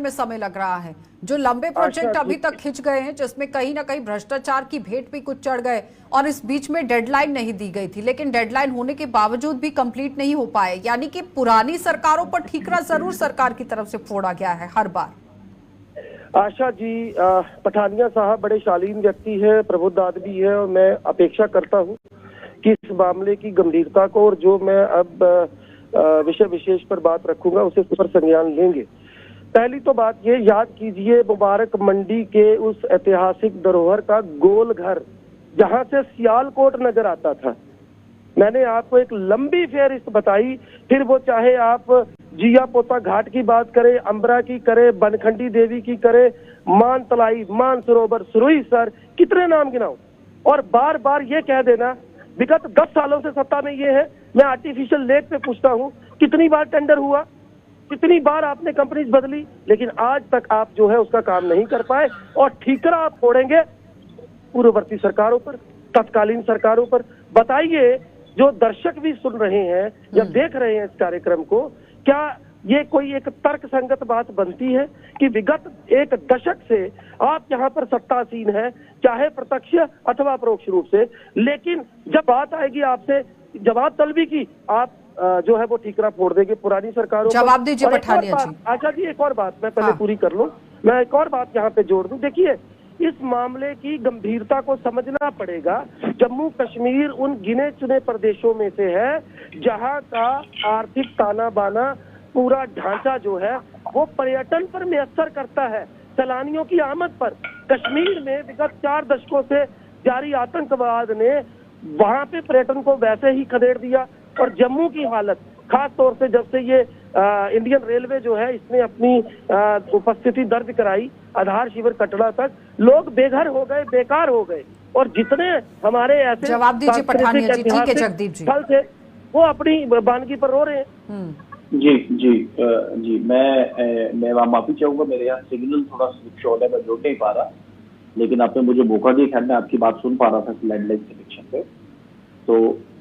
में समय लग रहा है। जो लंबे प्रोजेक्ट अभी तक खिंच गए हैं, जिसमें कहीं ना कहीं भ्रष्टाचार की भेंट भी कुछ चढ़ गए, और इस बीच में डेडलाइन नहीं दी गई थी, लेकिन डेडलाइन होने के बावजूद भी कंप्लीट नहीं हो पाए, यानी कि पुरानी सरकारों पर ठीकरा जरूर सरकार की तरफ से फोड़ा गया है हर बार। आशा जी, पठानिया साहब बड़े शालीन व्यक्ति है, प्रबुद्ध आदमी है, और मैं अपेक्षा करता हूँ कि इस मामले की गंभीरता को, और जो मैं अब विषय विशेष पर बात रखूंगा, उसे पर संज्ञान लेंगे। पहली तो बात ये याद कीजिए, मुबारक मंडी के उस ऐतिहासिक धरोहर का गोल घर जहां से सियालकोट नजर आता था, मैंने आपको एक लंबी फेहरिस्त बताई, फिर वो चाहे आप जिया पोता घाट की बात करें, अम्बरा की करें, बनखंडी देवी की करें, मान तलाई, मान सरोवर, सुरुई सर, कितने नाम गिनाऊं, और बार बार ये कह देना विगत 10 सालों से सत्ता में ये है। मैं आर्टिफिशियल लेक पे पूछता हूँ, कितनी बार टेंडर हुआ, कितनी बार आपने कंपनीज बदली, लेकिन आज तक आप जो है उसका काम नहीं कर पाए, और ठीकरा आप फोड़ेंगे पूर्ववर्ती सरकारों पर, तत्कालीन सरकारों पर। बताइए, जो दर्शक भी सुन रहे हैं या देख रहे हैं इस कार्यक्रम को, क्या ये कोई एक तर्क संगत बात बनती है कि विगत एक दशक से आप यहाँ पर सत्तासीन है, चाहे प्रत्यक्ष अथवा अपरोक्ष रूप से, लेकिन जब बात आएगी आपसे जवाब तलबी की, आप जो है वो ठीकरा फोड़ देंगे पुरानी सरकारों पर। जवाब दीजिए पठानिया जी। आशा जी, एक और बात मैं पहले पूरी कर लूं, मैं एक और बात यहाँ पे जोड़ दूं। देखिए, इस मामले की गंभीरता को समझना पड़ेगा। जम्मू कश्मीर उन गिने चुने प्रदेशों में से है जहां का आर्थिक ताना बाना, पूरा ढांचा जो है वो पर्यटन पर असर करता है, सैलानियों की आमद पर। कश्मीर में विगत 4 दशकों से जारी आतंकवाद ने वहां पे पर्यटन को वैसे ही खदेड़ दिया, और जम्मू की हालत, खास तौर से जब से ये इंडियन रेलवे जो है इसने अपनी उपस्थिति दर्ज कराई आधार शिविर कटरा तक, लोग बेघर हो गए, बेकार हो गए, और जितने हमारे ऐसे जवाब दीजिए पठानिया जी। ठीक है जगदीप जी, स्थल थे वो अपनी बानगी पर रो रहे हैं। जी, मैं माफी चाहूंगा, मेरे यहाँ सिग्नल थोड़ा स्विच ऑन है, मैं जुड़ नहीं पा रहा, लेकिन आपने मुझे मौका दिया, खैर मैं आपकी बात सुन पा रहा था लैंडलाइन कनेक्शन पे। तो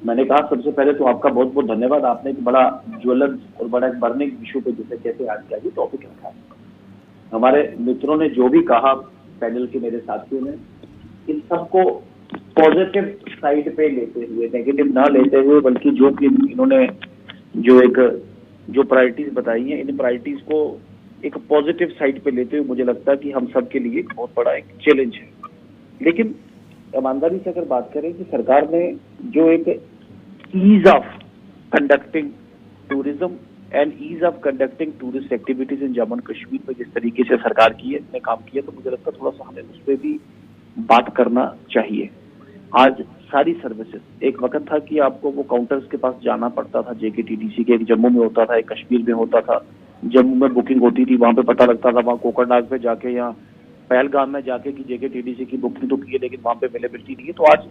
मैंने कहा, सबसे पहले तो आपका बहुत बहुत धन्यवाद, आपने एक बड़ा ज्वलंत और बड़ा एक बर्निंग इशू पे जिसे कहते आज का ये टॉपिक रखा। हमारे मित्रों ने जो भी कहा, पैनल के मेरे साथियों ने, इन सबको पॉजिटिव साइड पे लेते हुए, नेगेटिव ना लेते हुए, बल्कि जो कि इन्होंने जो प्रायोरिटीज बताई हैं, इन प्रायोरिटीज को एक पॉजिटिव साइड पे लेते हुए मुझे लगता है कि हम सब के लिए एक बहुत बड़ा एक चैलेंज है। लेकिन ईमानदारी से अगर बात करें कि सरकार ने जो एक ease of conducting tourism and ease of conducting tourist activities in Jammu and Kashmir पर जिस तरीके से सरकार की है, ने काम किया, तो मुझे लगता है थोड़ा सा हमें उस पर भी बात करना चाहिए। आज सारी सर्विसेज, एक वक्त था कि आपको वो काउंटर्स के पास जाना पड़ता था, JKTDC के, एक जम्मू में होता था, एक कश्मीर में होता था। जम्मू में बुकिंग होती थी, वहां पे पता लगता था, वहां कोकरनाग पे जाके या पहलगाम में जाके कि JKTDC की बुकिंग तो की है, लेकिन वहां पे अवेलेबिलिटी नहीं है। तो आज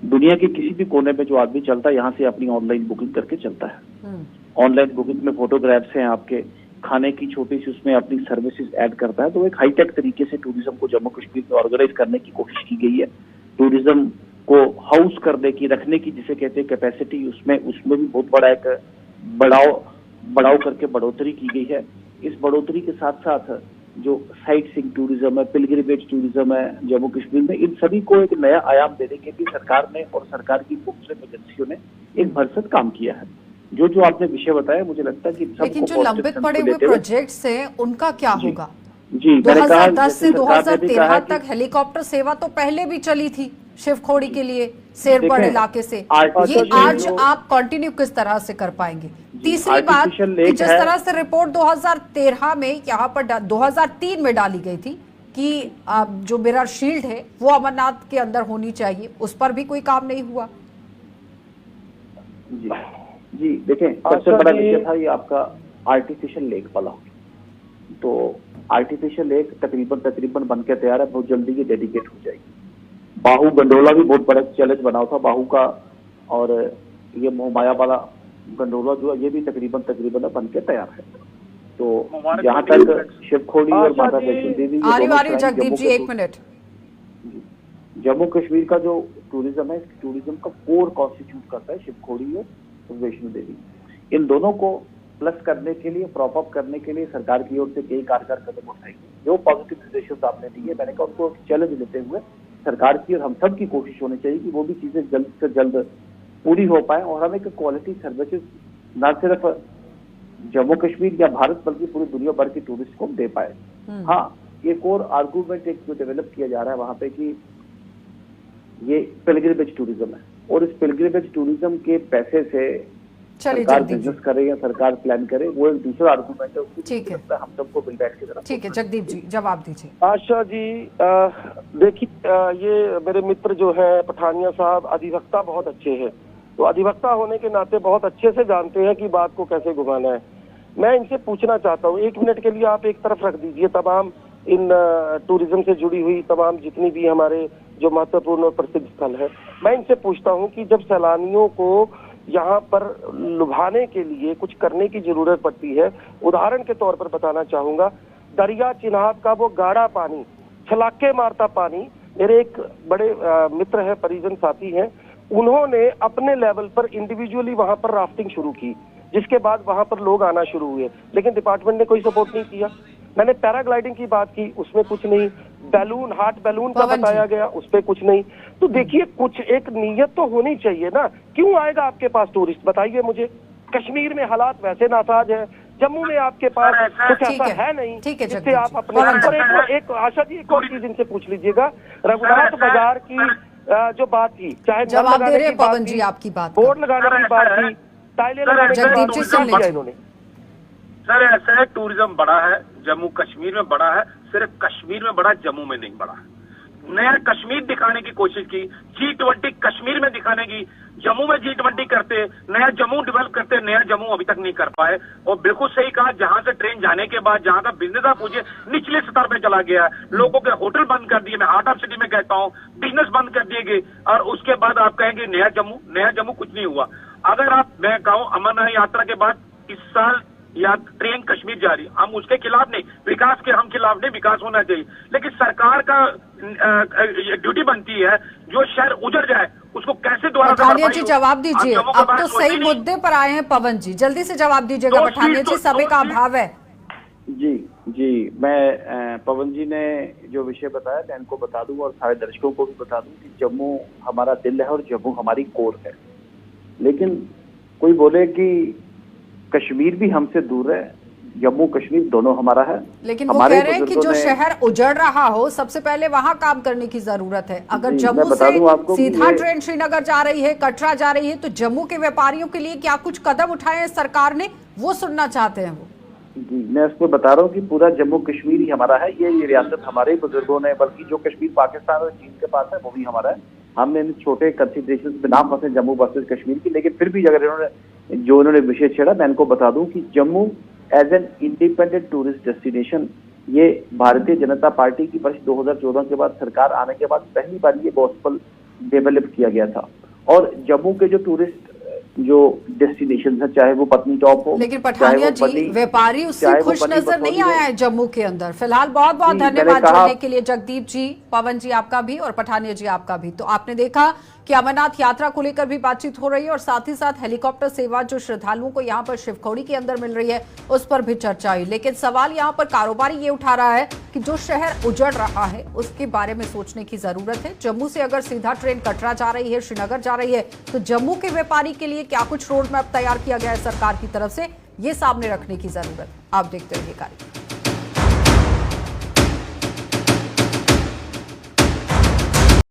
दुनिया के किसी भी कोने में जो आदमी चलता है, यहाँ से अपनी ऑनलाइन बुकिंग करके चलता है। ऑनलाइन बुकिंग में फोटोग्राफ्स हैं आपके, खाने की छोटी सी उसमें अपनी सर्विसेज ऐड करता है। तो एक हाईटेक तरीके से टूरिज्म को जम्मू कश्मीर में ऑर्गेनाइज करने की कोशिश की गई है। टूरिज्म को हाउस करने की, रखने की जिसे कहते हैं कैपेसिटी, उसमें भी बहुत बड़ा एक बढ़ाव करके बढ़ोतरी की गई है। इस बढ़ोतरी के साथ साथ जो साइट सीइंग टूरिज्म है, पिलग्रिमेज टूरिज्म है जम्मू कश्मीर में, इन सभी को एक नया आयाम देने के लिए सरकार ने और सरकार की मुख्तलिफ एजेंसियों ने एक भरसक काम किया है। जो आपने विषय बताया, मुझे लगता है कि लेकिन जो लंबित पड़े हुए प्रोजेक्ट्स हैं उनका क्या होगा? जी, 2010 से 2013 तक हेलीकॉप्टर सेवा तो पहले भी चली थी शिवखोड़ी के लिए, शेरगढ़ इलाके से। ये आज आप कंटिन्यू किस तरह से कर पाएंगे? तीसरी बात कि जिस तरह से रिपोर्ट 2013 में यहाँ पर 2003 में डाली गई थी कि जो मिरर शील्ड है वो अमरनाथ के अंदर होनी चाहिए, उस पर भी कोई काम नहीं हुआ। जी देखें, सबसे बड़ा विषय था ये आपका आर्टिफिशियल लेक वाला। तो आर्टिफिशियल लेक तकरीबन बन के तैयार है, बहुत जल्दी ये डेडिकेट हो जाएगी। बाहू गंडोला भी बहुत बड़ा चैलेंज बना था बाहू का, और ये मोहमाया वाला गंडोला जो है ये भी तकरीबन बन के तैयार है। तो जहाँ तक शिवखोड़ी और माता वैष्णो देवी, जगदीप जी एक मिनट, जम्मू कश्मीर का जो टूरिज्म है, टूरिज्म का कोर कॉन्स्टिट्यूट करता है शिवखोड़ी और वैष्णो देवी। इन दोनों को प्लस करने के लिए, प्रॉप अप करने के लिए सरकार की ओर से कई कारगर कदम उठाएंगे। जो पॉजिटिव निर्देशन आपने दिए, मैंने कहा उनको चैलेंज लेते हुए सरकार की और हम सब की कोशिश होनी चाहिए कि वो भी चीजें जल्द से जल्द पूरी हो पाए और हम एक क्वालिटी सर्विसेज न सिर्फ जम्मू कश्मीर या भारत बल्कि पूरी दुनिया भर की टूरिस्ट को दे पाए। हाँ, एक और आर्गूमेंट एक जो डेवलप किया जा रहा है वहां पे कि ये पिलग्रिमेज टूरिज्म है और इस पिलग्रिमेज टूरिज्म के पैसे से सरकार बिजनेस करे या सरकार प्लान करे, वो एक दूसरा आर्गूमेंट है। ठीक है, हम सबको बिल बैठ की तरफ। ठीक है जगदीप जी, जवाब दीजिए। आशा जी, देखिए ये मेरे मित्र जो है पठानिया साहब अधिवक्ता बहुत अच्छे हैं, तो अधिवक्ता होने के नाते बहुत अच्छे से जानते हैं कि बात को कैसे घुमाना है। मैं इनसे पूछना चाहता हूँ, 1 मिनट के लिए आप एक तरफ रख दीजिए तमाम इन टूरिज्म से जुड़ी हुई तमाम जितनी भी हमारे जो महत्वपूर्ण और प्रसिद्ध स्थल है। मैं इनसे पूछता हूँ कि जब सैलानियों को यहाँ पर लुभाने के लिए कुछ करने की जरूरत पड़ती है, उदाहरण के तौर पर बताना चाहूंगा, दरिया चिन्हात का वो गाढ़ा पानी, छलाके मारता पानी, मेरे एक बड़े मित्र है, परिजन साथी हैं, उन्होंने अपने लेवल पर इंडिविजुअली वहां पर राफ्टिंग शुरू की, जिसके बाद वहां पर लोग आना शुरू हुए, लेकिन डिपार्टमेंट ने कोई सपोर्ट नहीं किया। मैंने पैराग्लाइडिंग की बात की, उसमें कुछ नहीं। बैलून, हार्ट बैलून का बताया गया, उस पर कुछ नहीं। तो देखिए, कुछ एक नीयत तो होनी चाहिए ना। क्यों आएगा आपके पास टूरिस्ट, बताइए मुझे। कश्मीर में हालात वैसे नासाज है, जम्मू में आपके पास कुछ ऐसा है नहीं जिससे आप अपने। और एक आशा जी, एक और चीज इनसे पूछ लीजिएगा, रघुनाथ बाजार की जो बात थी, चाहे जवाब दे रहे हैं पवन जी आपकी बात, बोर्ड लगाने की बात थी, टाइलें लगाने की बात थी, इन्होंने। सर ऐसा है, टूरिज्म बड़ा है, जम्मू कश्मीर में बड़ा है, सिर्फ कश्मीर में बड़ा, जम्मू में नहीं बड़ा। नया कश्मीर दिखाने की कोशिश की, G20 कश्मीर में दिखाने की, जम्मू में G20 करते, नया जम्मू डेवलप करते, नया जम्मू अभी तक नहीं कर पाए। और बिल्कुल सही कहा, जहां से ट्रेन जाने के बाद जहां का बिजनेस आप पूछे निचले स्तर पे चला गया, लोगों के होटल बंद कर दिए, मैं हार्ट ऑफ सिटी में कहता हूँ, बिजनेस बंद कर दिए गए, और उसके बाद आप कहेंगे नया जम्मू कुछ नहीं हुआ। अगर आप, मैं कहूँ, अमरनाथ यात्रा के बाद इस साल या ट्रेन कश्मीर जा रही, हम उसके खिलाफ नहीं, विकास के हम खिलाफ नहीं, विकास होना चाहिए, लेकिन सरकार का ड्यूटी बनती है जो शहर उजड़ जाए उसको कैसे दोबारा। पठानिया जी जवाब दीजिए, अब तो सही मुद्दे पर आए हैं पवन जी, जल्दी से जवाब दीजिएगा पठानिया जी, समय का अभाव है। जी, मैं पवन जी ने जो विषय बताया मैं इनको बता दूं और सारे दर्शकों को भी बता दूं कि जम्मू हमारा दिल है और जम्मू हमारी कोर है। लेकिन कोई बोले कि कश्मीर भी हमसे दूर है, जम्मू कश्मीर दोनों हमारा है, लेकिन वो कह रहे हैं कि जो शहर उजड़ रहा हो सबसे पहले वहां काम करने की जरूरत है। अगर जम्मू से सीधा ट्रेन श्रीनगर जा रही है, कटरा जा रही है, तो जम्मू के व्यापारियों के लिए क्या कुछ कदम उठाए हैं सरकार ने, वो सुनना चाहते हैं वो। जी, मैं इसको बता रहा हूँ कि पूरा जम्मू कश्मीर ही हमारा है। ये रियासत हमारे बुजुर्गों ने, बल्कि जो कश्मीर पाकिस्तान और चीन के पास है वो भी हमारा है। हमने इन छोटे कंसिडरेशन पे नाम फंसे जम्मू वर्सेस कश्मीर की, लेकिन फिर भी अगर इन्होंने विषय छेड़ा, मैं इनको बता दूं कि Jammu as an independent tourist destination, ये भारतीय जनता पार्टी की वर्ष 2014 के बाद सरकार आने के बाद पहली बार ये गॉस्पेल डेवलप किया गया था। और जम्मू के जो टूरिस्ट जो डेस्टिनेशन है, चाहे वो पत्नी टॉप हो, लेकिन पठानिया जी व्यापारी उससे खुश नजर नहीं आया है जम्मू के अंदर। फिलहाल बहुत बहुत धन्यवाद जुड़ने के लिए जगदीप जी, पवन जी आपका भी और पठानिया जी आपका भी। तो आपने देखा कि अमरनाथ यात्रा को लेकर भी बातचीत हो रही है और साथ ही साथ हेलीकॉप्टर सेवा जो श्रद्धालुओं को यहाँ पर शिवखोड़ी के अंदर मिल रही है उस पर भी चर्चा हुई। लेकिन सवाल यहाँ पर कारोबारी ये उठा रहा है कि जो शहर उजड़ रहा है उसके बारे में सोचने की जरूरत है। जम्मू से अगर सीधा ट्रेन कटरा जा रही है, श्रीनगर जा रही है, तो जम्मू के व्यापारी के लिए क्या कुछ रोड मैप तैयार किया गया है सरकार की तरफ से, ये सामने रखने की जरूरत। आप देखते रहिए कार्यक्रम।